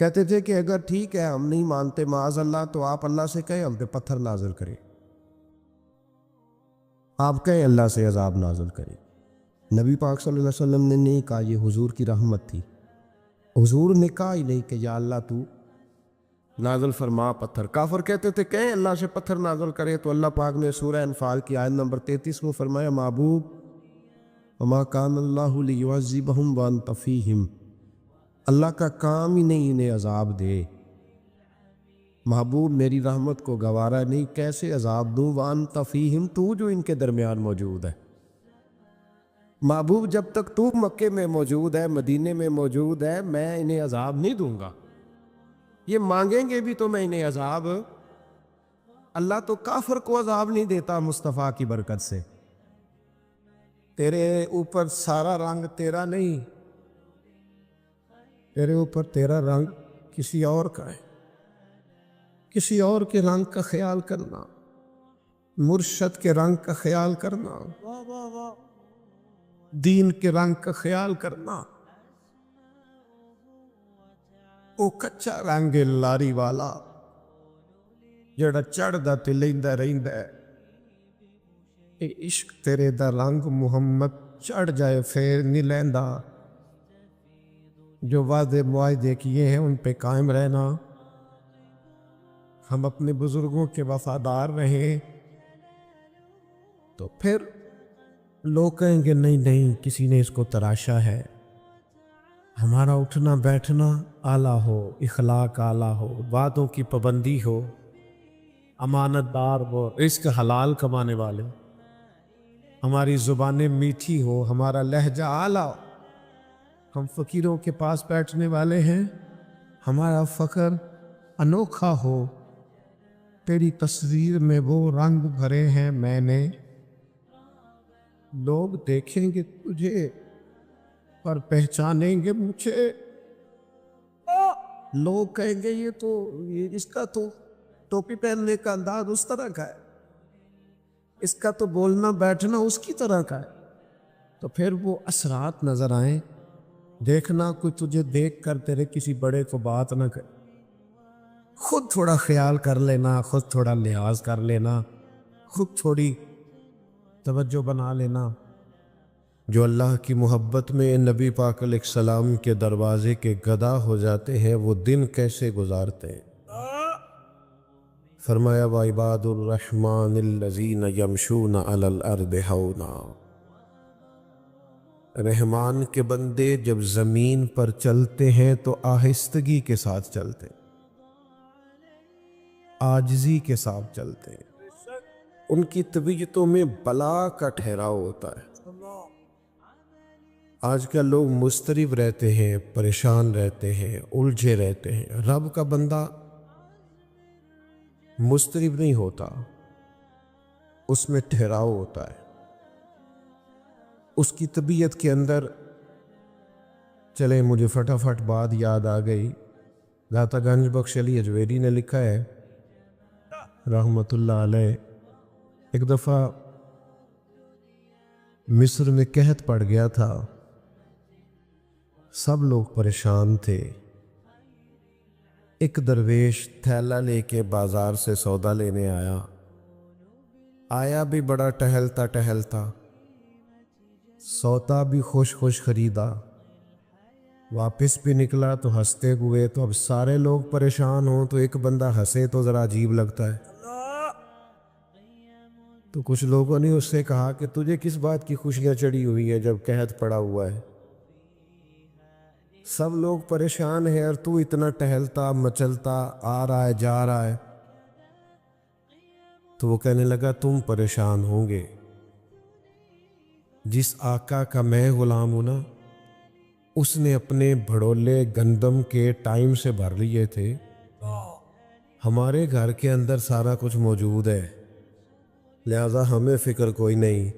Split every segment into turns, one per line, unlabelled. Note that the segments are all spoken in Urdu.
کہتے تھے کہ اگر ٹھیک ہے ہم نہیں مانتے معاذ اللہ تو آپ اللہ سے کہیں ہم پہ پتھر نازل کریں، آپ کہیں اللہ سے عذاب نازل کریں۔ نبی پاک صلی اللہ علیہ وسلم نے نہیں کہا، یہ حضور کی رحمت تھی۔ حضور نے کہا ہی نہیں کہ یا اللہ تو نازل فرما پتھر۔ کافر کہتے تھے کہیں اللہ سے پتھر نازل کرے، تو اللہ پاک نے سورہ انفال کی آیت نمبر 33 میں فرمایا محبوب وما کان اللہ لیعذبہم وانت فیہم، اللہ کا کام ہی نہیں انہیں عذاب دے۔ محبوب میری رحمت کو گوارا نہیں، کیسے عذاب دوں وانت فیہم، تو جو ان کے درمیان موجود ہے۔ محبوب جب تک تو مکے میں موجود ہے، مدینے میں موجود ہے، میں انہیں عذاب نہیں دوں گا۔ یہ مانگیں گے بھی تو میں انہیں عذاب، اللہ تو کافر کو عذاب نہیں دیتا مصطفیٰ کی برکت سے۔ تیرے اوپر سارا رنگ تیرا نہیں، تیرے اوپر تیرا رنگ کسی اور کا ہے۔ کسی اور کے رنگ کا خیال کرنا، مرشد کے رنگ کا خیال کرنا، دین کے رنگ کا خیال کرنا، وہ کچا رنگ لاری والا جڑا چڑھدا تے لیندا رہندا ہے۔ اے عشق تیرے دا رنگ محمد چڑھ جائے پھر نہیں لیندا۔ جو وعدے معاہدے کیے ہیں ان پہ قائم رہنا، ہم اپنے بزرگوں کے وفادار رہیں، تو پھر لوگ کہیں گے نہیں نہیں کسی نے اس کو تراشا ہے۔ ہمارا اٹھنا بیٹھنا اعلیٰ ہو، اخلاق اعلیٰ ہو، وعدوں کی پابندی ہو، امانت دار ہو، رزق حلال کمانے والے، ہماری زبانیں میٹھی ہو، ہمارا لہجہ اعلیٰ ہو، ہم فقیروں کے پاس بیٹھنے والے ہیں، ہمارا فقر انوکھا ہو، تیری تصویر میں وہ رنگ بھرے ہیں میں نے، لوگ دیکھیں گے تجھے پر پہچانیں گے مجھے۔ لوگ کہیں گے یہ اس کا تو ٹوپی پہننے کا انداز اس طرح کا ہے، اس کا تو بولنا بیٹھنا اس کی طرح کا ہے۔ تو پھر وہ اثرات نظر آئیں، دیکھنا کوئی تجھے دیکھ کر تیرے کسی بڑے کو بات نہ کرے، خود تھوڑا خیال کر لینا، خود تھوڑا لحاظ کر لینا، خود تھوڑی توجہ بنا لینا۔ جو اللہ کی محبت میں نبی پاک علیہ السلام کے دروازے کے گدا ہو جاتے ہیں وہ دن کیسے گزارتے ہیں۔ فرمایا وعباد الرحمن الذین یمشون علی الارض ہونا، رحمان کے بندے جب زمین پر چلتے ہیں تو آہستگی کے ساتھ چلتے ہیں، عاجزی کے ساتھ چلتے ہیں، ان کی طبیعتوں میں بلا کا ٹھہراؤ ہوتا ہے۔ آج کل لوگ مضطرب رہتے ہیں، پریشان رہتے ہیں، الجھے رہتے ہیں۔ رب کا بندہ مضطرب نہیں ہوتا، اس میں ٹھہراؤ ہوتا ہے، اس کی طبیعت کے اندر۔ چلے مجھے فٹافٹ بات یاد آ گئی، داتا گنج بخش علی اجویری نے لکھا ہے رحمت اللہ علیہ، ایک دفعہ مصر میں قحط پڑ گیا تھا، سب لوگ پریشان تھے۔ ایک درویش تھیلا لے کے بازار سے سودا لینے آیا بھی بڑا ٹہلتا ٹہلتا، سودا بھی خوش خوش خریدا، واپس بھی نکلا تو ہنستے ہوئے۔ تو اب سارے لوگ پریشان ہوں تو ایک بندہ ہنسے تو ذرا عجیب لگتا ہے۔ تو کچھ لوگوں نے اس سے کہا کہ تجھے کس بات کی خوشیاں چڑھی ہوئی ہے جب قحط پڑا ہوا ہے، سب لوگ پریشان ہیں اور تو اتنا ٹہلتا مچلتا آ رہا ہے جا رہا ہے۔ تو وہ کہنے لگا تم پریشان ہوں گے، جس آقا کا میں غلام ہوں نا، اس نے اپنے بھڑولے گندم کے ٹائم سے بھر لیے تھے، ہمارے گھر کے اندر سارا کچھ موجود ہے، لہذا ہمیں فکر کوئی نہیں۔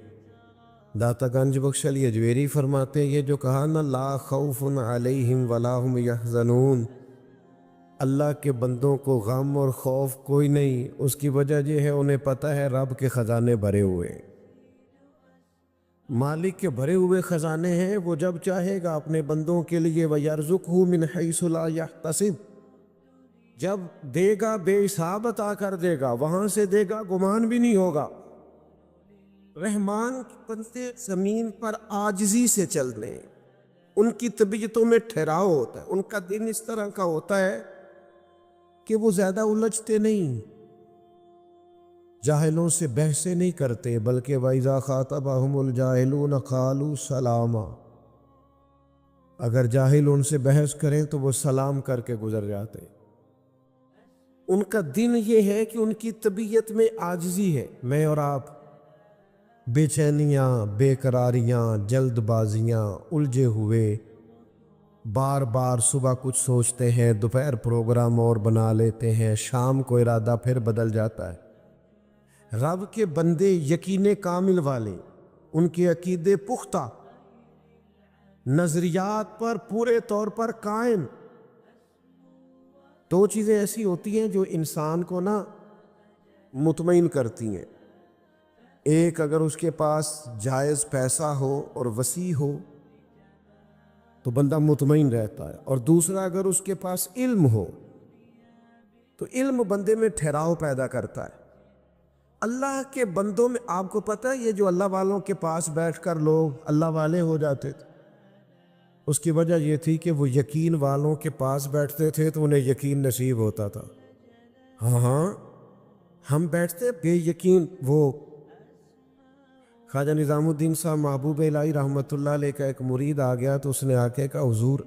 داتا گنج بخش علی اجویری فرماتے ہیں یہ جو کہا نا لا خوف علیہم ولا هم یحزنون، اللہ کے بندوں کو غم اور خوف کوئی نہیں، اس کی وجہ یہ ہے انہیں پتہ ہے رب کے خزانے بھرے ہوئے ہیں، مالک کے بھرے ہوئے خزانے ہیں، وہ جب چاہے گا اپنے بندوں کے لیے وَيَرْزُقْهُ مِنْ حَيْثُ لَا يَحْتَسِبُ، جب دے گا بے حساب عطا کر دے گا، وہاں سے دے گا گمان بھی نہیں ہوگا۔ رحمان کے بندے زمین پر عاجزی سے چل رہے ہیں، ان کی طبیعتوں میں ٹھہراؤ ہوتا ہے، ان کا دن اس طرح کا ہوتا ہے کہ وہ زیادہ الجھتے نہیں، جاہلوں سے بحثیں نہیں کرتے، بلکہ وَإِذَا خَاطَبَهُمُ الْجَاهِلُونَ قَالُوا سَلَامًا، اگر جاہل ان سے بحث کریں تو وہ سلام کر کے گزر جاتے ہیں۔ ان کا دن یہ ہے کہ ان کی طبیعت میں عاجزی ہے۔ میں اور آپ بے چینیاں، بے قراریاں، جلد بازیاں، الجھے ہوئے، بار بار صبح کچھ سوچتے ہیں، دوپہر پروگرام اور بنا لیتے ہیں، شام کو ارادہ پھر بدل جاتا ہے۔ رب کے بندے یقین کامل والے، ان کے عقیدے پختہ، نظریات پر پورے طور پر قائم۔ دو چیزیں ایسی ہوتی ہیں جو انسان کو مطمئن کرتی ہیں۔ ایک، اگر اس کے پاس جائز پیسہ ہو اور وسیع ہو تو بندہ مطمئن رہتا ہے، اور دوسرا، اگر اس کے پاس علم ہو تو علم بندے میں ٹھہراؤ پیدا کرتا ہے۔ اللہ کے بندوں میں آپ کو پتہ ہے، یہ جو اللہ والوں کے پاس بیٹھ کر لوگ اللہ والے ہو جاتے تھے، اس کی وجہ یہ تھی کہ وہ یقین والوں کے پاس بیٹھتے تھے تو انہیں یقین نصیب ہوتا تھا۔ ہاں ہم بیٹھتے بے یقین۔ وہ خواجہ نظام الدین صاحب محبوب الہی رحمۃ اللہ علیہ کا ایک مرید آ گیا تو اس نے آ کے کہا، حضور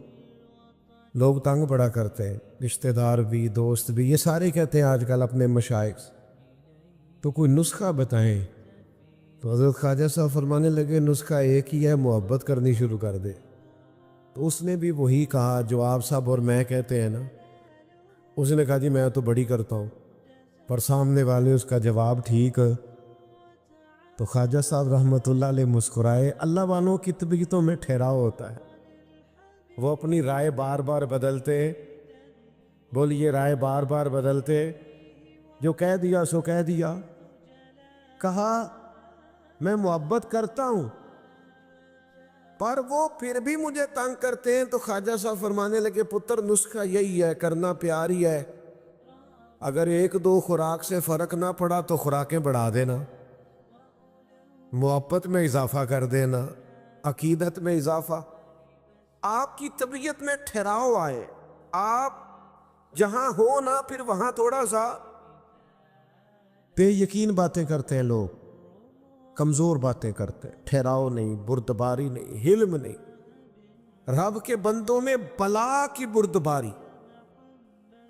لوگ تنگ بڑا کرتے ہیں، رشتہ دار بھی، دوست بھی، یہ سارے کہتے ہیں آج کل اپنے مشائخ، تو کوئی نسخہ بتائیں۔ تو حضرت خواجہ صاحب فرمانے لگے، نسخہ ایک ہی ہے، محبت کرنی شروع کر دے۔ تو اس نے بھی وہی کہا جو آپ صاحب اور میں کہتے ہیں نا۔ اس نے کہا، جی میں تو بڑی کرتا ہوں، پر سامنے والے اس کا جواب ٹھیک۔ تو خواجہ صاحب رحمۃ اللہ علیہ مسکرائے۔ اللہ والوں کی طبیعتوں میں ٹھہراؤ ہوتا ہے، وہ اپنی رائے بار بار بدلتے، بولیے رائے بار بار بدلتے، جو کہہ دیا سو کہہ دیا۔ کہا میں محبت کرتا ہوں پر وہ پھر بھی مجھے تنگ کرتے ہیں، تو خواجہ صاحب فرمانے لگے، پتر نسخہ یہی ہے، کرنا پیار ہی ہے، اگر ایک دو خوراک سے فرق نہ پڑا تو خوراکیں بڑھا دینا، محبت میں اضافہ کر دینا، عقیدت میں اضافہ۔ آپ کی طبیعت میں ٹھہراؤ آئے، آپ جہاں ہو نا، پھر وہاں تھوڑا سا بے یقین باتیں کرتے ہیں لوگ، کمزور باتیں کرتے ہیں، ٹھہراؤ نہیں، بردباری نہیں، حلم نہیں۔ رب کے بندوں میں بلا کی بردباری۔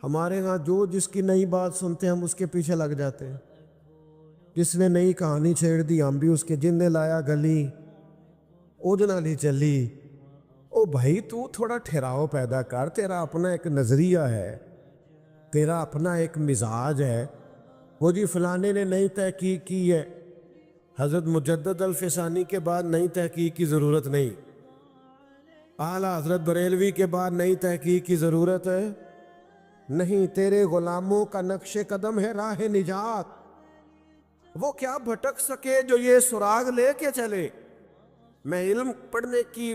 ہمارے ہاں جو جس کی نئی بات سنتے ہیں ہم اس کے پیچھے لگ جاتے ہیں، جس نے نئی کہانی چھیڑ دی ہم بھی اس کے، جن نے لایا گلی اوجنا نہیں چلی۔ او بھائی تو تھوڑا ٹھہراؤ پیدا کر، تیرا اپنا ایک نظریہ ہے، تیرا اپنا ایک مزاج ہے۔ وہ جی فلانے نے نئی تحقیق کی ہے، حضرت مجدد الفسانی کے بعد نئی تحقیق کی ضرورت نہیں، اعلیٰ حضرت بریلوی کے بعد نئی تحقیق کی ضرورت ہے نہیں۔ تیرے غلاموں کا نقش قدم ہے راہ نجات، وہ کیا بھٹک سکے جو یہ سراغ لے کے چلے۔ میں علم پڑھنے کی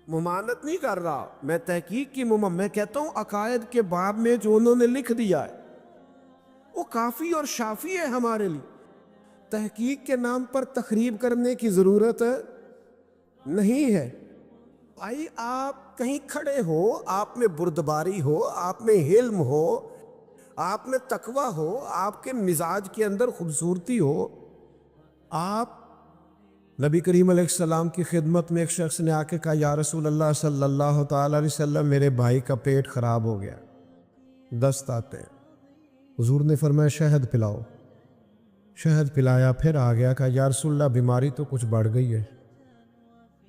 ممانت نہیں کر رہا، میں تحقیق کی میں کہتا ہوں عقائد کے باب میں جو انہوں نے لکھ دیا ہے وہ کافی اور شافی ہے ہمارے لیے۔ تحقیق کے نام پر تخریب کرنے کی ضرورت نہیں ہے۔ بھائی آپ کہیں کھڑے ہو، آپ میں بردباری ہو، آپ میں حلم ہو، آپ میں تقوی ہو، آپ کے مزاج کے اندر خوبصورتی ہو۔ آپ نبی کریم علیہ السلام کی خدمت میں ایک شخص نے آ کے کہا، یا رسول اللہ صلی اللہ تعالی علیہ وسلم، میرے بھائی کا پیٹ خراب ہو گیا، دست آتے ہیں۔ حضور نے فرمایا شہد پلاؤ۔ شہد پلایا، پھر آ گیا، کہا یا رسول اللہ بیماری تو کچھ بڑھ گئی ہے۔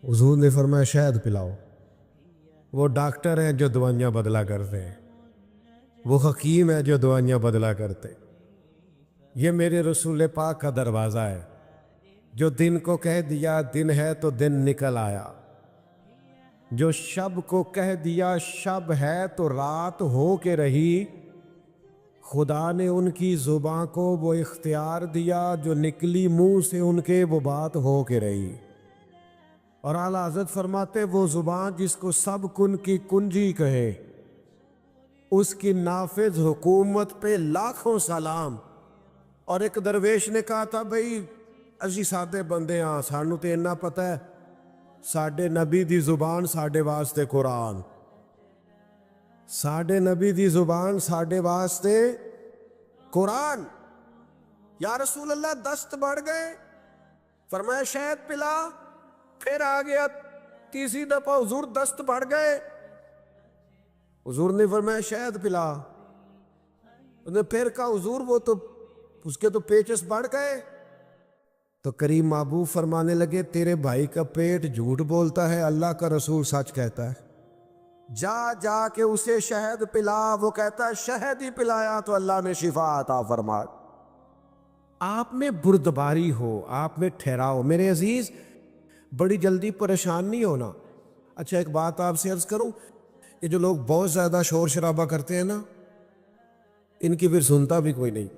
حضور نے فرمایا شہد پلاؤ۔ وہ ڈاکٹر ہیں جو دوائیاں بدلا کرتے ہیں، وہ حکیم ہے جو دوائیاں بدلا کرتے۔ یہ میرے رسول پاک کا دروازہ ہے، جو دن کو کہہ دیا دن ہے تو دن نکل آیا، جو شب کو کہہ دیا شب ہے تو رات ہو کے رہی۔ خدا نے ان کی زباں کو وہ اختیار دیا، جو نکلی منہ سے ان کے وہ بات ہو کے رہی۔ اور اعلیٰ حضرت فرماتے وہ زبان جس کو سب کن کی کنجی کہے، اس کی نافذ حکومت پہ لاکھوں سلام. اور ایک درویش نے کہا تھا بھئی اسی سادے بندے ہاں, سانو تے اتنا پتہ ہے ساڈے نبی دی زبان ساڈے واسطے قرآن, ساڈے نبی دی زبان ساڈے واسطے قرآن. یا رسول اللہ دست بڑھ گئے, فرمایا شہد پلا. پھر آ گیا تیسری دفعہ, حضور دست بڑھ گئے, حضور نے فرمایا شہد پلا. انہوں نے پھر کہا حضور وہ تو اس کے تو پیچس بڑھ گئے. تو کریم محبوب فرمانے لگے تیرے بھائی کا پیٹ جھوٹ بولتا ہے, اللہ کا رسول سچ کہتا ہے. جا جا کے اسے شہد پلا. وہ کہتا ہے شہد ہی پلایا تو اللہ نے شفا عطا فرما. آپ میں بردباری ہو, آپ میں ٹھہراؤ. میرے عزیز بڑی جلدی پریشان نہیں ہونا. اچھا ایک بات آپ سے عرض کروں, یہ جو لوگ بہت زیادہ شور شرابہ کرتے ہیں نا, ان کی پھر سنتا بھی کوئی نہیں,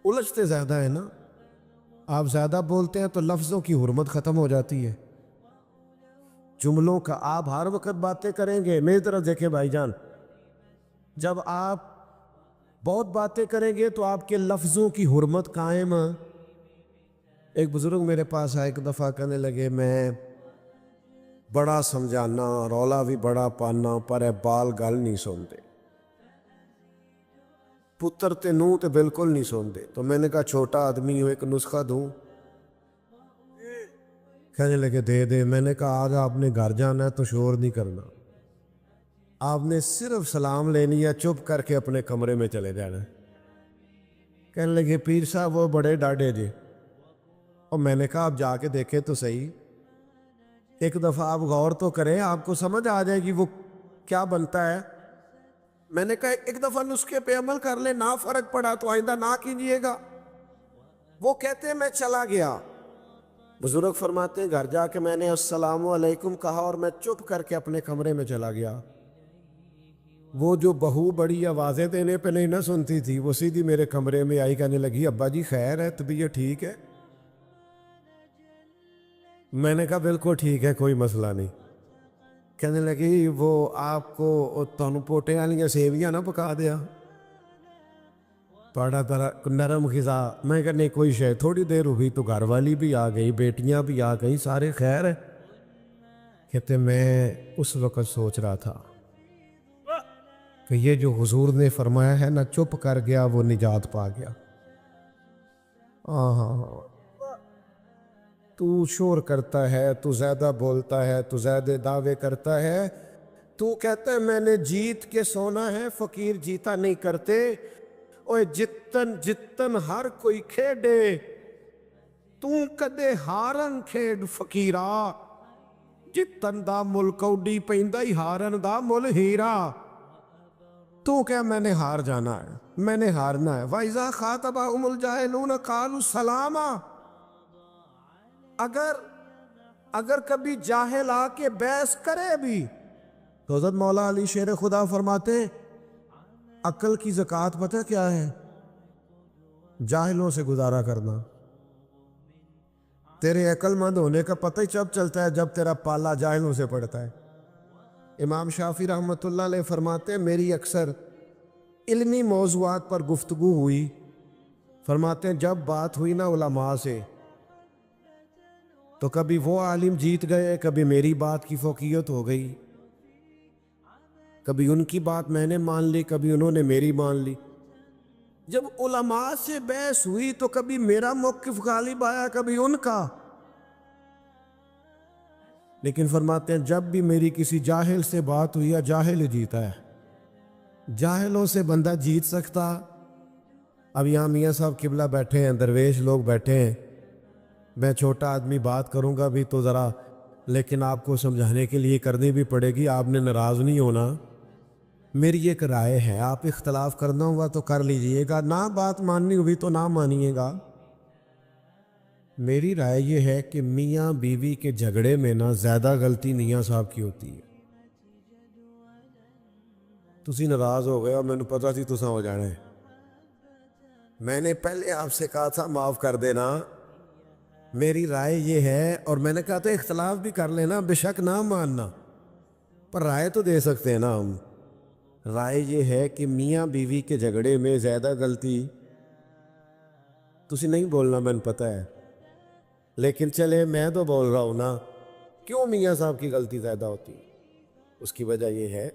الجھتے زیادہ ہے نا. آپ زیادہ بولتے ہیں تو لفظوں کی حرمت ختم ہو جاتی ہے, جملوں کا. آپ ہر وقت باتیں کریں گے, میری طرف دیکھیں بھائی جان, جب آپ بہت باتیں کریں گے تو آپ کے لفظوں کی حرمت قائم. ایک بزرگ میرے پاس آئے ایک دفعہ, کہنے لگے میں بڑا سمجھانا, رولا بھی بڑا پانا, پر اے بال گل نہیں سنتے, پتر تے نوں تے بالکل نہیں سنتے. تو میں نے کہا چھوٹا آدمی ہو, ایک نسخہ دوں؟ کہنے لگے دے دے. میں نے کہا آج آپ نے گھر جانا ہے تو شور نہیں کرنا, آپ نے صرف سلام لینی ہے, چپ کر کے اپنے کمرے میں چلے جانا. کہنے لگے پیر صاحب وہ بڑے ڈاڈے جی. اور میں نے کہا آپ جا کے دیکھیں تو صحیح, ایک دفعہ آپ غور تو کریں, آپ کو سمجھ آ جائے گی وہ کیا بنتا ہے. میں نے کہا ایک دفعہ نسخے پہ عمل کر لیں, نہ فرق پڑا تو آئندہ نہ کیجیے گا. وہ کہتے ہیں میں چلا گیا. بزرگ فرماتے ہیں گھر جا کے میں نے السلام علیکم کہا اور میں چپ کر کے اپنے کمرے میں چلا گیا. وہ جو بہو بڑی آوازیں دینے پہ نہیں نہ سنتی تھی, وہ سیدھی میرے کمرے میں آئی, کہنے لگی ابا جی خیر ہے, طبیعت ٹھیک ہے؟ میں نے کہا بالکل ٹھیک ہے, کوئی مسئلہ نہیں. کہنے لگی وہ آپ کو تانوں پوٹے والیاں سیویاں نہ پکا دیا, بڑا نرم غذا. میں کہا نہیں کوئی شے. تھوڑی دیر ہوئی تو گھر والی بھی آ گئی, بیٹیاں بھی آ گئیں, سارے خیر ہے. کہتے میں اس وقت سوچ رہا تھا کہ یہ جو حضور نے فرمایا ہے نا چپ کر گیا وہ نجات پا گیا. ہاں تو شور کرتا ہے, تو زیادہ بولتا ہے, تو زیادہ دعوے کرتا ہے, تو کہتا ہے میں نے جیت کے سونا ہے, فقیر جیتا نہیں کرتے. اوے جتن جتن ہر کوئی کھیڈے, تو کدے ہارن کھیڈ فقیرا. جتن دا مل کوڈی پیندا ہی ہارن دا مل ہیرا. تو کیا میں نے ہار جانا ہے, میں نے ہارنا ہے. وَإِذَا خَاطَبَهُمُ الْجَاهِلُونَ قَالُوا سَلَامًا. اگر کبھی جاہل آ کے بحث کرے بھی تو حضرت مولا علی شیر خدا فرماتے ہیں عقل کی زکوٰۃ پتہ کیا ہے؟ جاہلوں سے گزارا کرنا. تیرے عقل مند ہونے کا پتہ ہی جب چلتا ہے جب تیرا پالا جاہلوں سے پڑتا ہے. امام شافعی رحمۃ اللہ علیہ فرماتے ہیں میری اکثر علمی موضوعات پر گفتگو ہوئی, فرماتے ہیں جب بات ہوئی نا علماء سے تو کبھی وہ عالم جیت گئے, کبھی میری بات کی فوقیت ہو گئی, کبھی ان کی بات میں نے مان لی, کبھی انہوں نے میری مان لی. جب علماء سے بحث ہوئی تو کبھی میرا موقف غالب آیا, کبھی ان کا. لیکن فرماتے ہیں جب بھی میری کسی جاہل سے بات ہوئی, یا جاہل ہی جیتا ہے. جاہلوں سے بندہ جیت سکتا. اب یہاں میاں صاحب قبلہ بیٹھے ہیں, درویش لوگ بیٹھے ہیں, میں چھوٹا آدمی بات کروں گا بھی تو ذرا, لیکن آپ کو سمجھانے کے لیے کرنی بھی پڑے گی, آپ نے ناراض نہیں ہونا. میری ایک رائے ہے, آپ اختلاف کرنا ہوگا تو کر لیجئے گا, نہ بات ماننی ہوئی تو نہ مانیے گا. میری رائے یہ ہے کہ میاں بیوی کے جھگڑے میں نا زیادہ غلطی میاں صاحب کی ہوتی ہے. تسی ناراض ہو گئے اور میں نے پتا تھی تساں ہو جانا ہے. میں نے پہلے آپ سے کہا تھا معاف کر دینا. میری رائے یہ ہے, اور میں نے کہا تھا اختلاف بھی کر لینا, بے شک نہ ماننا, پر رائے تو دے سکتے ہیں نا ہم. رائے یہ ہے کہ میاں بیوی کے جھگڑے میں زیادہ غلطی تسی نہیں بولنا، میں پتہ ہے، لیکن چلے میں تو بول رہا ہوں نا، کیوں میاں صاحب کی غلطی زیادہ ہوتی ہے؟ اس کی وجہ یہ ہے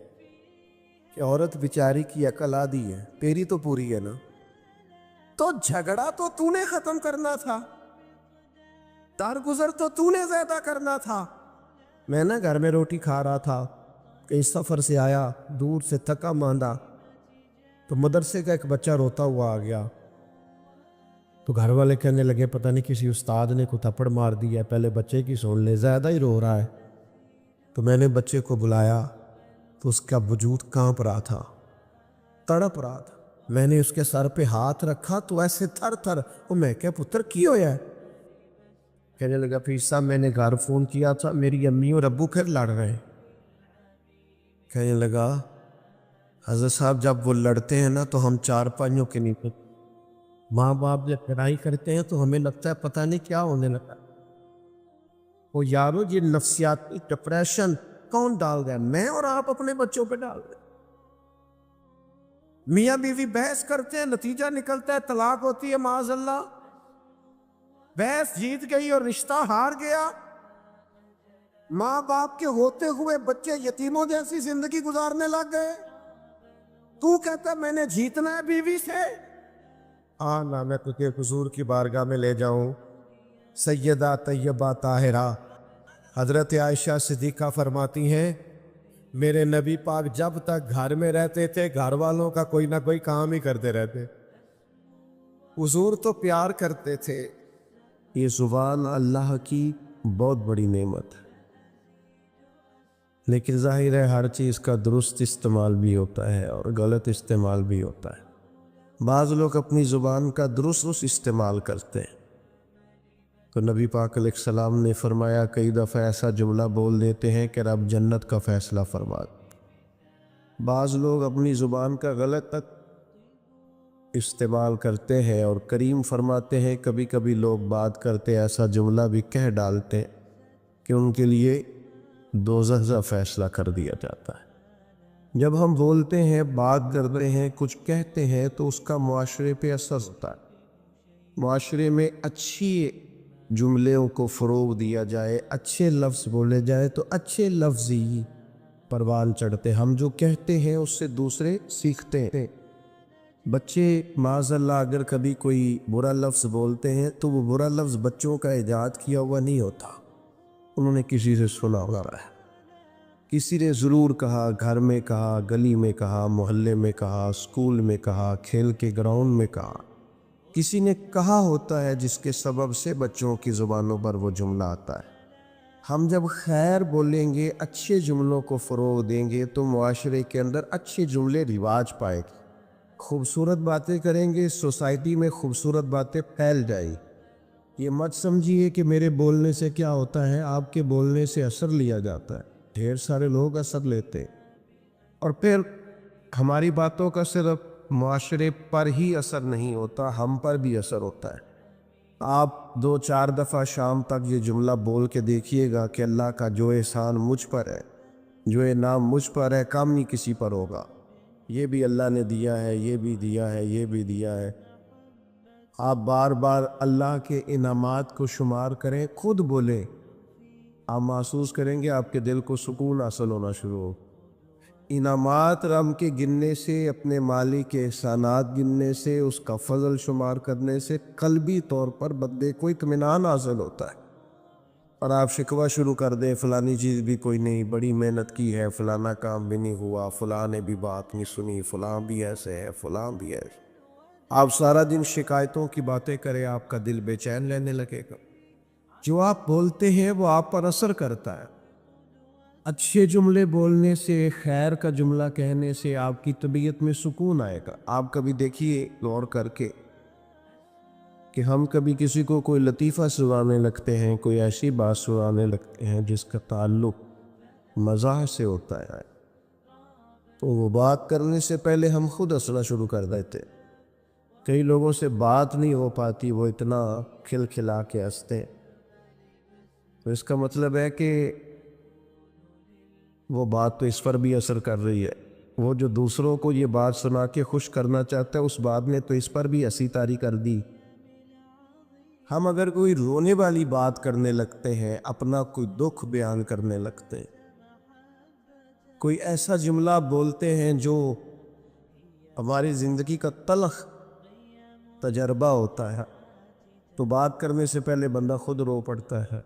کہ عورت بیچاری کی عقل آدھی ہے، تیری تو پوری ہے نا، تو جھگڑا تو نے ختم کرنا تھا، درگزر تو نے زیادہ کرنا تھا۔ میں نا گھر میں روٹی کھا رہا تھا، کہیں سفر سے آیا، دور سے تھکا ماندہ، تو مدرسے کا ایک بچہ روتا ہوا آ گیا، تو گھر والے کہنے لگے پتہ نہیں کسی استاد نے کو تھپڑ مار دیا، پہلے بچے کی سن لے، زیادہ ہی رو رہا ہے۔ تو میں نے بچے کو بلایا تو اس کا وجود کانپ رہا تھا، تڑپ رہا تھا۔ میں نے اس کے سر پہ ہاتھ رکھا تو ایسے تھر تھر، وہ میں کہا پتر کی ہویا ہے؟ کہنے لگا پھر صاحب میں نے گھر فون کیا تھا، میری امی اور ابو پھر لڑ رہے ہیں۔ کہنے لگا حضرت صاحب جب وہ لڑتے ہیں نا تو ہم چار پائیوں کے نیچے، ماں باپ جب لڑائی کرتے ہیں تو ہمیں لگتا ہے پتہ نہیں کیا ہونے لگا۔ وہ یارو یہ نفسیاتی ڈپریشن کون ڈال گیا؟ میں اور آپ اپنے بچوں پہ ڈال دیں۔ میاں بیوی بحث کرتے ہیں، نتیجہ نکلتا ہے طلاق ہوتی ہے معاذ اللہ، بحث جیت گئی اور رشتہ ہار گیا، ماں باپ کے ہوتے ہوئے بچے یتیموں جیسی زندگی گزارنے لگ گئے۔ تو کہتا ہے میں نے جیتنا ہے بیوی سے؟ نہ میں تجھے حضور کی بارگاہ میں لے جاؤں، سیدہ طیبہ طاہرہ حضرت عائشہ صدیقہ فرماتی ہیں میرے نبی پاک جب تک گھر میں رہتے تھے گھر والوں کا کوئی نہ کوئی کام ہی کرتے رہتے، حضور تو پیار کرتے تھے۔ یہ زبان اللہ کی بہت بڑی نعمت ہے، لیکن ظاہر ہے ہر چیز کا درست استعمال بھی ہوتا ہے اور غلط استعمال بھی ہوتا ہے۔ بعض لوگ اپنی زبان کا درست استعمال کرتے ہیں، تو نبی پاک علیہ السلام نے فرمایا کئی دفعہ ایسا جملہ بول دیتے ہیں کہ رب جنت کا فیصلہ فرما دے۔ بعض لوگ اپنی زبان کا غلط استعمال کرتے ہیں، اور کریم فرماتے ہیں کبھی کبھی لوگ بات کرتے ایسا جملہ بھی کہہ ڈالتے ہیں کہ ان کے لیے دوزخ کا فیصلہ کر دیا جاتا ہے۔ جب ہم بولتے ہیں، بات کرتے ہیں، کچھ کہتے ہیں تو اس کا معاشرے پہ اثر ہوتا ہے۔ معاشرے میں اچھی جملوں کو فروغ دیا جائے، اچھے لفظ بولے جائے تو اچھے لفظ ہی پروان چڑھتے، ہم جو کہتے ہیں اس سے دوسرے سیکھتے ہیں۔ بچے معاذ اللہ اگر کبھی کوئی برا لفظ بولتے ہیں تو وہ برا لفظ بچوں کا ایجاد کیا ہوا نہیں ہوتا، انہوں نے کسی سے سنا ہوگا، کسی نے ضرور کہا، گھر میں کہا، گلی میں کہا، محلے میں کہا، اسکول میں کہا، کھیل کے گراؤنڈ میں کہا، کسی نے کہا ہوتا ہے جس کے سبب سے بچوں کی زبانوں پر وہ جملہ آتا ہے۔ ہم جب خیر بولیں گے، اچھے جملوں کو فروغ دیں گے تو معاشرے کے اندر اچھے جملے رواج پائے گے، خوبصورت باتیں کریں گے، سوسائٹی میں خوبصورت باتیں پھیل جائیں۔ یہ مت سمجھیے کہ میرے بولنے سے کیا ہوتا ہے، آپ کے بولنے سے اثر لیا جاتا ہے، ڈھیر سارے لوگ اثر لیتے ہیں، اور پھر ہماری باتوں کا صرف معاشرے پر ہی اثر نہیں ہوتا، ہم پر بھی اثر ہوتا ہے۔ آپ 2-4 دفعہ شام تک یہ جملہ بول کے دیکھیے گا کہ اللہ کا جو احسان مجھ پر ہے، جو انعام مجھ پر ہے، کم نہیں کسی پر ہوگا، یہ بھی اللہ نے دیا ہے، یہ بھی دیا ہے، یہ بھی دیا ہے۔ آپ بار بار اللہ کے انعامات کو شمار کریں، خود بولیں، آپ محسوس کریں گے آپ کے دل کو سکون حاصل ہونا شروع ہو۔ انعامات رب کے گننے سے، اپنے مالک کے احسانات گننے سے، اس کا فضل شمار کرنے سے قلبی طور پر بندے کو اطمینان حاصل ہوتا ہے۔ اور آپ شکوہ شروع کر دیں فلانی چیز بھی کوئی نہیں، بڑی محنت کی ہے، فلانا کام بھی نہیں ہوا، فلاں نے بھی بات نہیں سنی، فلاں بھی ایسے ہے، فلاں بھی ایسے، آپ سارا دن شکایتوں کی باتیں کریں، آپ کا دل بے چین رہنے لگے گا۔ جو آپ بولتے ہیں وہ آپ پر اثر کرتا ہے۔ اچھے جملے بولنے سے، خیر کا جملہ کہنے سے آپ کی طبیعت میں سکون آئے گا۔ آپ کبھی دیکھیے غور کر کے کہ ہم کبھی کسی کو کوئی لطیفہ سنانے لگتے ہیں، کوئی ایسی بات سنانے لگتے ہیں جس کا تعلق مزاح سے ہوتا ہے، تو وہ بات کرنے سے پہلے ہم خود ہنسنا شروع کر دیتے۔ کئی لوگوں سے بات نہیں ہو پاتی، وہ اتنا کھلکھلا کے ہنستے ہیں، تو اس کا مطلب ہے کہ وہ بات تو اس پر بھی اثر کر رہی ہے، وہ جو دوسروں کو یہ بات سنا کے خوش کرنا چاہتا ہے، اس بات نے تو اس پر بھی ہنسی طاری کر دی۔ ہم اگر کوئی رونے والی بات کرنے لگتے ہیں، اپنا کوئی دکھ بیان کرنے لگتے ہیں، کوئی ایسا جملہ بولتے ہیں جو ہماری زندگی کا تلخ تجربہ ہوتا ہے، تو بات کرنے سے پہلے بندہ خود رو پڑتا ہے،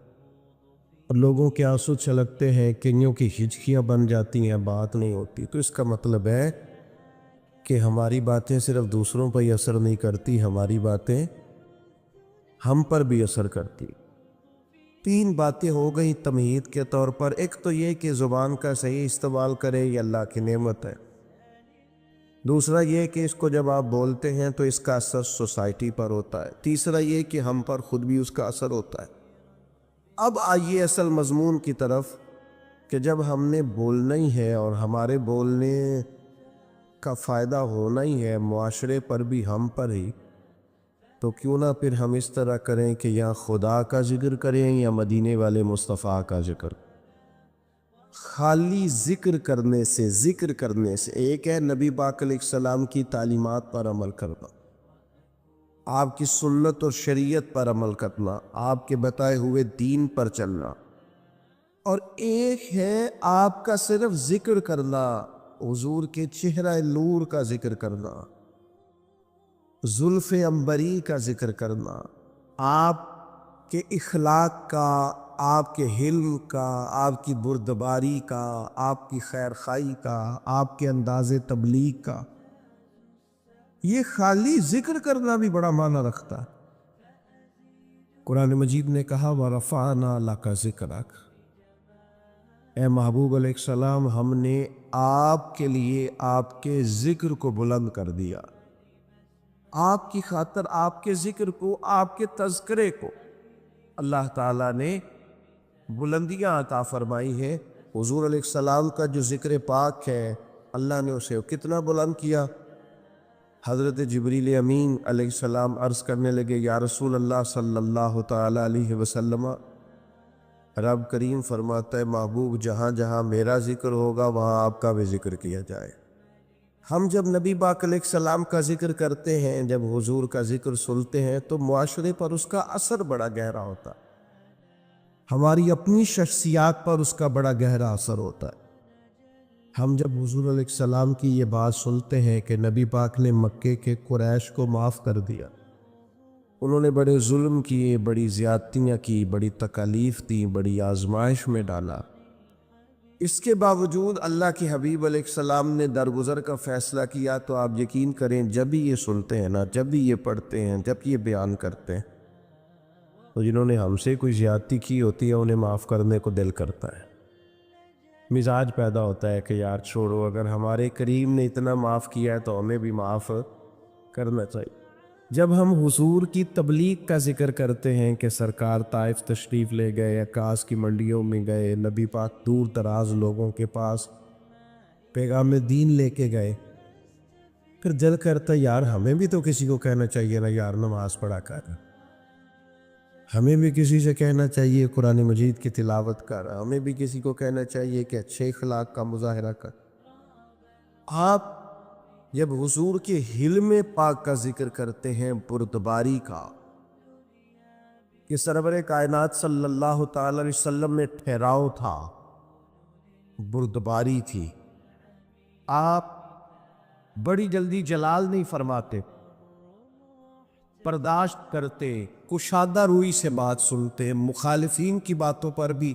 اور لوگوں کے آنسو چھلکتے ہیں، کئیوں کی ہچکیاں بن جاتی ہیں، بات نہیں ہوتی۔ تو اس کا مطلب ہے کہ ہماری باتیں صرف دوسروں پر ہی اثر نہیں کرتی، ہماری باتیں ہم پر بھی اثر کرتی۔ 3 باتیں ہو گئی تمہید کے طور پر۔ ایک تو یہ کہ زبان کا صحیح استعمال کرے، یہ اللہ کی نعمت ہے۔ دوسرا یہ کہ اس کو جب آپ بولتے ہیں تو اس کا اثر سوسائٹی پر ہوتا ہے۔ تیسرا یہ کہ ہم پر خود بھی اس کا اثر ہوتا ہے۔ اب آئیے اصل مضمون کی طرف کہ جب ہم نے بولنا ہی ہے اور ہمارے بولنے کا فائدہ ہونا ہی ہے معاشرے پر بھی، ہم پر ہی، تو کیوں نہ پھر ہم اس طرح کریں کہ یا خدا کا ذکر کریں یا مدینے والے مصطفیٰ کا ذکر۔ خالی ذکر کرنے سے ایک ہے نبی پاک علیہ السلام کی تعلیمات پر عمل کرنا، آپ کی سنت اور شریعت پر عمل کرنا، آپ کے بتائے ہوئے دین پر چلنا، اور ایک ہے آپ کا صرف ذکر کرنا، حضور کے چہرہ نور کا ذکر کرنا، زلف عنبری کا ذکر کرنا، آپ کے اخلاق کا، آپ کے حلم کا، آپ کی بردباری کا، آپ کی خیر خواہی کا، آپ کے انداز تبلیغ کا۔ یہ خالی ذکر کرنا بھی بڑا معنی رکھتا ہے۔ قرآن مجید نے کہا وَرَفَعْنَا لَكَ ذِكْرَكَ، اے محبوب علیہ السلام، ہم نے آپ کے لیے آپ کے ذکر کو بلند کر دیا، آپ کی خاطر آپ کے ذکر کو، آپ کے تذکرے کو اللہ تعالیٰ نے بلندیاں عطا فرمائی ہے۔ حضور علیہ السلام کا جو ذکر پاک ہے، اللہ نے اسے کتنا بلند کیا۔ حضرت جبریل امین علیہ السلام عرض کرنے لگے یا رسول اللہ صلی اللہ تعالیٰ علیہ وسلم، رب کریم فرماتا ہے محبوب جہاں جہاں میرا ذکر ہوگا وہاں آپ کا بھی ذکر کیا جائے۔ ہم جب نبی پاک علیہ السلام کا ذکر کرتے ہیں، جب حضور کا ذکر سنتے ہیں، تو معاشرے پر اس کا اثر بڑا گہرا ہوتا ہے، ہماری اپنی شخصیات پر اس کا بڑا گہرا اثر ہوتا ہے۔ ہم جب حضور علیہ السلام کی یہ بات سنتے ہیں کہ نبی پاک نے مکے کے قریش کو معاف کر دیا، انہوں نے بڑے ظلم کیے، بڑی زیادتیاں کی، بڑی تکالیف دی، بڑی آزمائش میں ڈالا، اس کے باوجود اللہ کے حبیب علیہ السلام نے درگزر کا فیصلہ کیا، تو آپ یقین کریں جب بھی یہ سنتے ہیں نا، جب بھی یہ پڑھتے ہیں، جب یہ بیان کرتے ہیں، تو جنہوں نے ہم سے کوئی زیادتی کی ہوتی ہے انہیں معاف کرنے کو دل کرتا ہے، مزاج پیدا ہوتا ہے کہ یار چھوڑو، اگر ہمارے کریم نے اتنا معاف کیا ہے تو ہمیں بھی معاف کرنا چاہیے۔ جب ہم حضور کی تبلیغ کا ذکر کرتے ہیں کہ سرکار طائف تشریف لے گئے، عکاظ کی منڈیوں میں گئے، نبی پاک دور دراز لوگوں کے پاس پیغام دین لے کے گئے، پھر دل کرتا ہے یار ہمیں بھی تو کسی کو کہنا چاہیے نا یار نماز پڑھا کر، ہمیں بھی کسی سے کہنا چاہیے قرآن مجید کی تلاوت کر، ہمیں بھی کسی کو کہنا چاہیے کہ اچھے اخلاق کا مظاہرہ کر۔ آپ جب حضور کے حلم پاک کا ذکر کرتے ہیں، بردباری کا، کہ سرور کائنات صلی اللہ تعالی علیہ وسلم میں ٹھہراؤ تھا، بردباری تھی، آپ بڑی جلدی جلال نہیں فرماتے، برداشت کرتے، کشادہ روئی سے بات سنتے، مخالفین کی باتوں پر بھی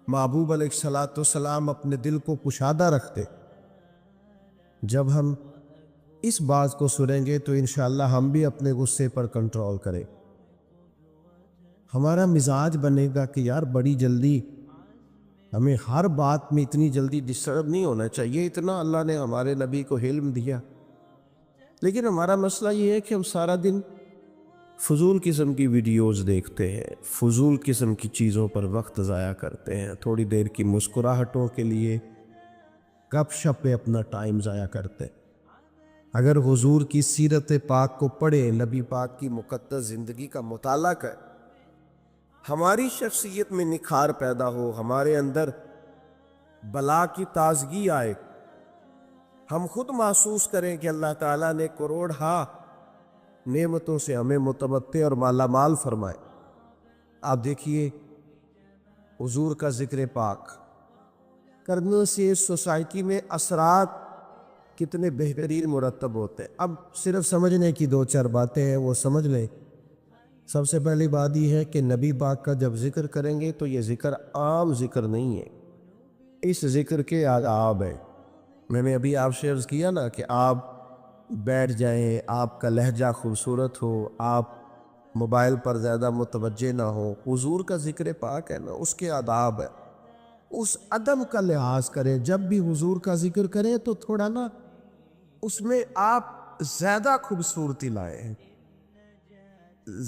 محبوب علیہ السلام اپنے دل کو کشادہ رکھتے۔ جب ہم اس بات کو سنیں گے تو انشاءاللہ ہم بھی اپنے غصے پر کنٹرول کریں، ہمارا مزاج بنے گا کہ یار بڑی جلدی ہمیں ہر بات میں اتنی جلدی ڈسٹرب نہیں ہونا چاہیے، اتنا اللہ نے ہمارے نبی کو علم دیا۔ لیکن ہمارا مسئلہ یہ ہے کہ ہم سارا دن فضول قسم کی ویڈیوز دیکھتے ہیں، فضول قسم کی چیزوں پر وقت ضائع کرتے ہیں، تھوڑی دیر کی مسکراہٹوں کے لیے گپ شپ پہ اپنا ٹائم ضائع کرتے ہیں۔ اگر حضور کی سیرت پاک کو پڑھیں، نبی پاک کی مقدس زندگی کا مطالعہ کریں، ہماری شخصیت میں نکھار پیدا ہو، ہمارے اندر بلا کی تازگی آئے، ہم خود محسوس کریں کہ اللہ تعالیٰ نے کروڑہا نعمتوں سے ہمیں متمتع اور مالا مال فرمائے۔ آپ دیکھیے حضور کا ذکر پاک کرنے سے سوسائٹی میں اثرات کتنے بہترین مرتب ہوتے ہیں۔ اب صرف سمجھنے کی دو چار باتیں ہیں، وہ سمجھ لیں۔ سب سے پہلی بات یہ ہے کہ نبی پاک کا جب ذکر کریں گے تو یہ ذکر عام ذکر نہیں ہے، اس ذکر کے آداب ہے۔ میں نے ابھی آپ سے عرض کیا نا کہ آپ بیٹھ جائیں، آپ کا لہجہ خوبصورت ہو، آپ موبائل پر زیادہ متوجہ نہ ہو۔ حضور کا ذکر پاک ہے نا، اس کے آداب ہے، اس ادب کا لحاظ کریں۔ جب بھی حضور کا ذکر کریں تو تھوڑا نا اس میں آپ زیادہ خوبصورتی لائیں،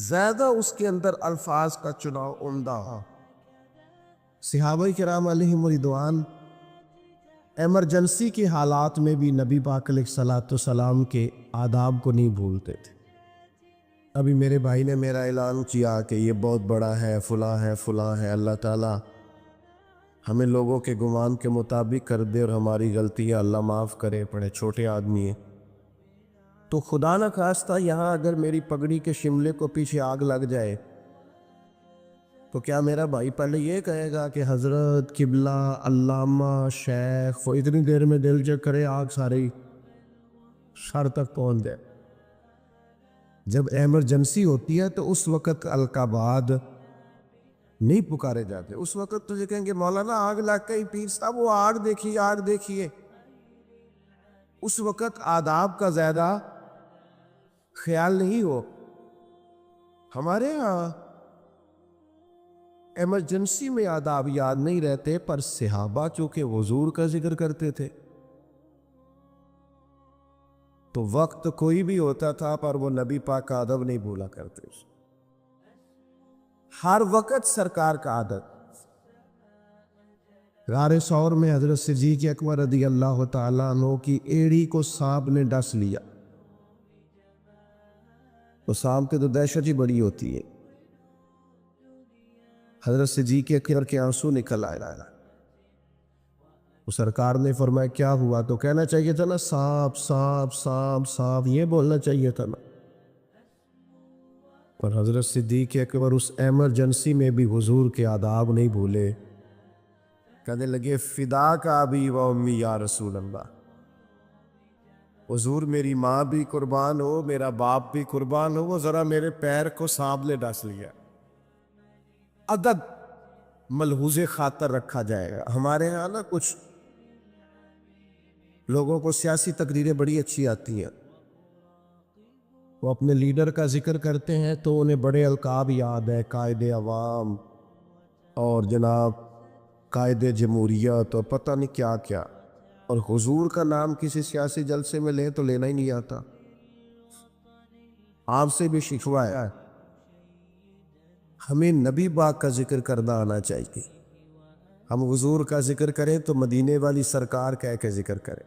زیادہ اس کے اندر الفاظ کا چناؤ عمدہ ہو۔ صحابہ کرام علیہم رضوان ایمرجنسی کے حالات میں بھی نبی پاک علیہ الصلوۃ والسلام کے آداب کو نہیں بھولتے تھے۔ ابھی میرے بھائی نے میرا اعلان کیا کہ یہ بہت بڑا ہے، فلاں ہے، فلاں ہے۔ اللہ تعالیٰ ہمیں لوگوں کے گمان کے مطابق کر دے اور ہماری غلطیاں اللہ معاف کرے، بڑے چھوٹے آدمی ہیں۔ تو خدا نہ خواستہ یہاں اگر میری پگڑی کے شملے کو پیچھے آگ لگ جائے تو کیا میرا بھائی پہلے یہ کہے گا کہ حضرت قبلہ علامہ شیخ وہ اتنی دیر میں دل چیک کرے آگ ساری سر تک پہنچ جائے؟ جب ایمرجنسی ہوتی ہے تو اس وقت القابات نہیں پکارے جاتے، اس وقت تو یہ کہیں گے مولانا آگ لگ گئی، پیر صاحب وہ آگ دیکھیے، آگ دیکھیے۔ اس وقت آداب کا زیادہ خیال نہیں ہو۔ ہمارے ہاں ایمرجنسی میں آداب یاد نہیں رہتے، پر صحابہ چونکہ حضور کا ذکر کرتے تھے تو وقت کوئی بھی ہوتا تھا پر وہ نبی پاک کا ادب نہیں بھولا کرتے۔ ہر وقت سرکار کا ادب۔ غار ثور میں حضرت صدیق اکبر رضی اللہ تعالیٰ عنہ کی ایڑی کو سانپ نے ڈس لیا، تو سانپ کی تو دہشت ہی بڑی ہوتی ہے۔ حضرت صدیق اکبر کے آنسو نکل آئے، تو سرکار نے فرمایا کیا ہوا؟ تو کہنا چاہیے تھا نا سانپ سانپ سانپ سانپ، یہ بولنا چاہیے تھا نا۔ پر حضرت صدیق اکبر اس ایمرجنسی میں بھی حضور کے آداب نہیں بھولے، کہنے لگے فدا کا ابی و امی یا رسول اللہ، حضور میری ماں بھی قربان ہو، میرا باپ بھی قربان ہو، وہ ذرا میرے پیر کو سانپ نے ڈس لیا۔ ادب ملحوظ خاطر رکھا جائے گا۔ ہمارے ہاں نا کچھ لوگوں کو سیاسی تقریریں بڑی اچھی آتی ہیں، وہ اپنے لیڈر کا ذکر کرتے ہیں تو انہیں بڑے القاب یاد ہے، قائد عوام اور جناب قائد جمہوریت اور پتہ نہیں کیا کیا، اور حضور کا نام کسی سیاسی جلسے میں لیں تو لینا ہی نہیں آتا۔ آپ سے بھی شکوہ ہے، ہمیں نبی پاک کا ذکر کرنا آنا چاہیے۔ ہم حضور کا ذکر کریں تو مدینے والی سرکار کہہ کے ذکر کریں،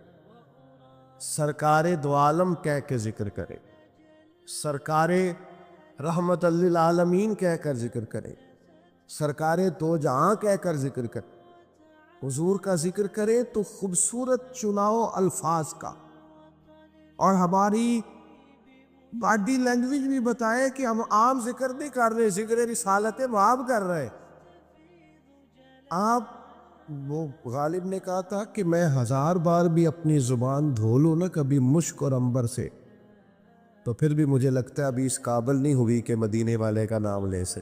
سرکار دو عالم کہہ کے ذکر کریں، سرکار رحمت للعالمین کہہ کر ذکر کریں، سرکار دو جہاں کہہ کر ذکر کریں۔ حضور کا ذکر کریں تو خوبصورت چناؤ الفاظ کا، اور ہماری باڈی لینگویج بھی بتائے کہ ہم عام ذکر نہیں کر رہے، ذکر رسالت مآب کر رہے۔ آپ وہ غالب نے کہا تھا کہ میں 1000 بار بھی اپنی زبان دھو لوں نا کبھی مشک اور عنبر سے، تو پھر بھی مجھے لگتا ہے ابھی اس قابل نہیں ہوئی کہ مدینے والے کا نام لے سے۔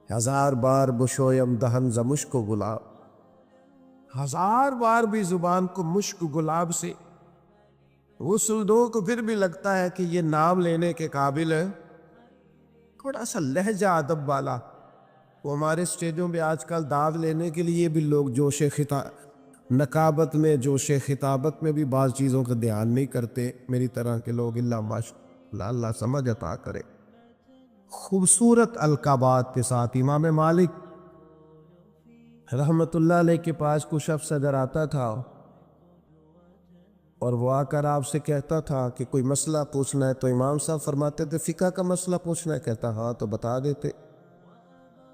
1000 بار بشویم دہن ز مشک و گلاب، 1000 بار بھی زبان کو مشک و گلاب سے غسل دو کو پھر بھی لگتا ہے کہ یہ نام لینے کے قابل ہے۔ تھوڑا سا لہجہ ادب والا، وہ ہمارے اسٹیجوں پہ آج کل داد لینے کے لیے بھی لوگ جوش نقابت میں، جوش خطابت میں بھی بعض چیزوں کا دھیان نہیں کرتے، میری طرح کے لوگ۔ اللہ ماشاءاللہ، اللہ سمجھ عطا کرے۔ خوبصورت القابات کے ساتھ امام مالک رحمت اللہ علیہ کے پاس کچھ شخص اگر آتا تھا اور وہ آ کر آپ سے کہتا تھا کہ کوئی مسئلہ پوچھنا ہے، تو امام صاحب فرماتے تھے فقہ کا مسئلہ پوچھنا ہے؟ کہتا ہاں، تو بتا دیتے۔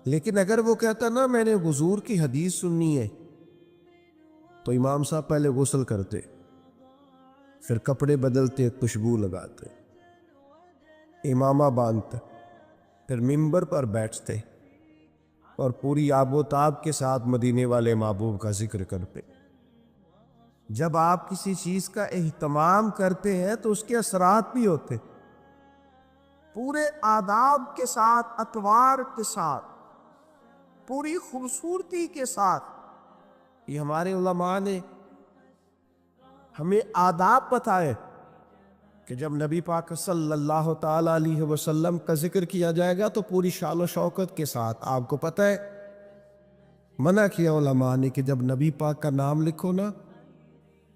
لیکن اگر وہ کہتا نا میں نے حضور کی حدیث سننی ہے، تو امام صاحب پہلے غسل کرتے، پھر کپڑے بدلتے، خوشبو لگاتے، امامہ باندھتے، پھر ممبر پر بیٹھتے اور پوری آب و تاب کے ساتھ مدینے والے محبوب کا ذکر کرتے۔ جب آپ کسی چیز کا اہتمام کرتے ہیں تو اس کے اثرات بھی ہوتے، پورے آداب کے ساتھ، اطوار کے ساتھ، پوری خوبصورتی کے ساتھ۔ یہ ہمارے علماء نے ہمیں آداب بتائے کہ جب نبی پاک صلی اللہ تعالی علیہ وسلم کا ذکر کیا جائے گا تو پوری شان و شوکت کے ساتھ۔ آپ کو پتہ ہے منع کیا علماء نے کہ جب نبی پاک کا نام لکھو نا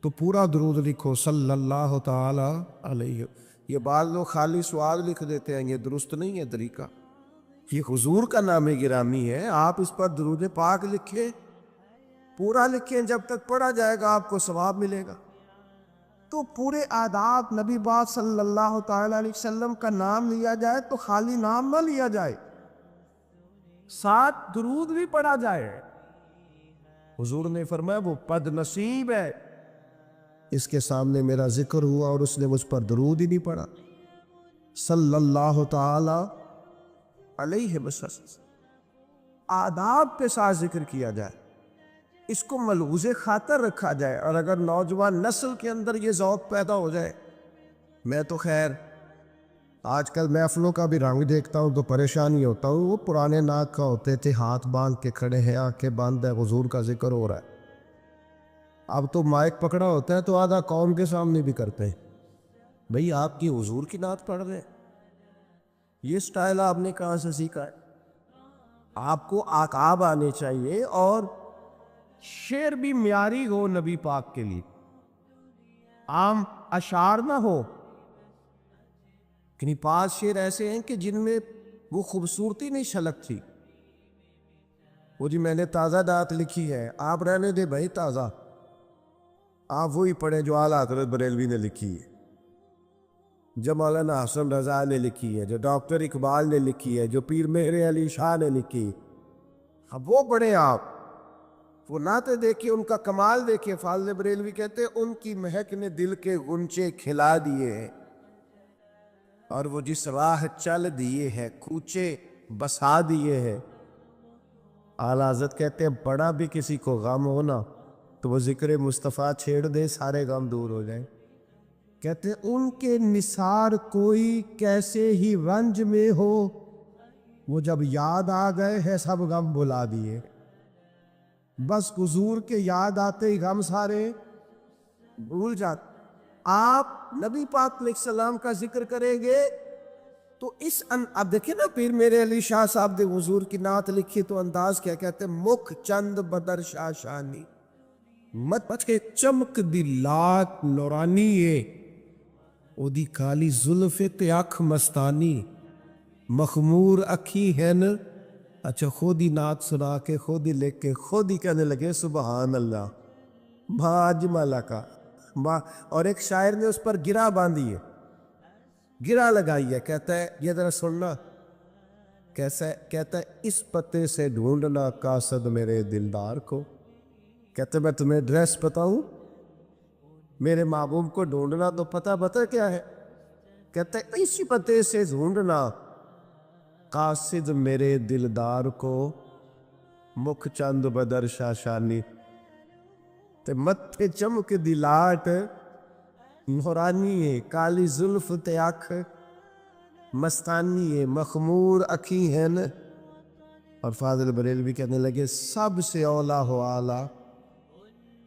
تو پورا درود لکھو صلی اللہ تعالی علیہ۔ یہ بعض لوگ خالی سوال لکھ دیتے ہیں، یہ درست نہیں ہے طریقہ۔ یہ حضور کا نام گرامی ہے، آپ اس پر درود پاک لکھیں، پورا لکھیں، جب تک پڑھا جائے گا آپ کو ثواب ملے گا۔ تو پورے آداب، نبی پاک صلی اللہ تعالی علیہ وسلم کا نام لیا جائے تو خالی نام نہ لیا جائے، ساتھ درود بھی پڑھا جائے۔ حضور نے فرمایا وہ بد نصیب ہے اس کے سامنے میرا ذکر ہوا اور اس نے مجھ پر درود ہی نہیں پڑھا صلی اللہ تعالی علیہ وسلم۔ آداب کے ساتھ ذکر کیا جائے، اس کو ملحوظ خاطر رکھا جائے، اور اگر نوجوان نسل کے اندر یہ ذوق پیدا ہو جائے۔ میں تو خیر آج کل محفلوں کا بھی رنگ دیکھتا ہوں تو پریشان ہی ہوتا ہوں۔ وہ پرانے ناک کا ہوتے تھے، ہاتھ باندھ کے کھڑے ہیں، آنکھیں باندھ ہے، حضور کا ذکر ہو رہا ہے۔ اب تو مائک پکڑا ہوتا ہے تو آدھا قوم کے سامنے بھی کرتے ہیں۔ بھئی آپ کی حضور کی نعت پڑھ رہے ہیں، یہ سٹائل آپ نے کہاں سے سیکھا ہے؟ آپ کو آکاب آنے چاہیے اور شعر بھی معیاری ہو نبی پاک کے لیے، عام اشعار نہ ہو۔ کنی 5 شعر ایسے ہیں کہ جن میں وہ خوبصورتی نہیں چھلکتی۔ وہ جی میں نے تازہ نعت لکھی ہے، آپ رہنے دے بھائی تازہ، آپ وہی پڑھیں جو اعلیٰ حضرت بریلوی نے لکھی ہے، جو مولانا حسن رضا نے لکھی ہے، جو ڈاکٹر اقبال نے لکھی ہے، جو پیر مہر علی شاہ نے لکھی۔ اب وہ پڑھیں آپ، وہ نعتیں دیکھیں، ان کا کمال دیکھیں۔ فاضل بریلوی کہتے ہیں ان کی مہک نے دل کے غنچے کھلا دیے ہیں، اور وہ جس راہ چل دیے ہیں کوچے بسا دیے ہیں۔ اعلیٰ حضرت کہتے ہیں بڑا بھی کسی کو غم ہونا تو وہ ذکر مصطفیٰ چھیڑ دے، سارے غم دور ہو جائیں۔ کہتے ہیں ان کے نثار کوئی کیسے ہی رنج میں ہو، وہ جب یاد آ گئے ہیں سب غم بھلا دیے۔ بس حضور کے یاد آتے ہی غم سارے بھول جاتے۔ آپ نبی پاک علیہ السلام کا ذکر کریں گے تو اب دیکھیں نا، پیر میرے علی شاہ صاحب نے حضور کی نعت لکھی تو انداز کیا کہتے ہیں، مکھ چند بدر شاہ شانی، مت بچ کے چمک دی لاٹ نورانی ہے، او دی کالی زلف تے اکھ مستانی، مخمور اکھی ہے نا۔ اچھا خود ہی نعت سنا کے، خود ہی لکھ کے، خود ہی کہنے لگے سبحان اللہ بھاجمالہ کا۔ اور ایک شاعر نے اس پر گرہ باندھی ہے، گرہ لگائی ہے، کہتا ہے یہ ذرا سننا کیسا ہے، کہتا ہے اس پتے سے ڈھونڈنا قاصد میرے دلدار کو۔ کہتے میں تمہیں ڈریس بتاؤں، میرے محبوب کو ڈھونڈنا تو پتہ کیا ہے؟ کہتا ہے اسی پتے سے ڈھونڈنا قاصد میرے دلدار کو، مکھ چند بدر شاشانی، تے متھے چمک دی لاٹ نورانی ہے، کالی زلف تے اکھ مستانی ہے، مخمور اکھی ہے نا۔ اور فاضل بریلوی کہنے لگے سب سے اولا ہو آلہ،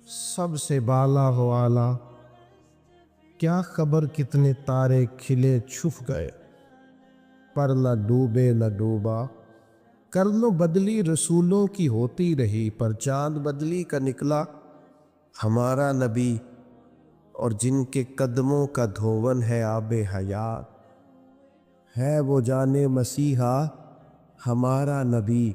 سب سے بالا ہو آلہ، کیا خبر کتنے تارے کھلے چھپ گئے، پر نہ ڈوبے نہ ڈوبا، کر لو بدلی رسولوں کی ہوتی رہی، پر چاند بدلی کا نکلا ہمارا نبی، اور جن کے قدموں کا دھون ہے آب حیات، ہے وہ جانے مسیحا ہمارا نبی۔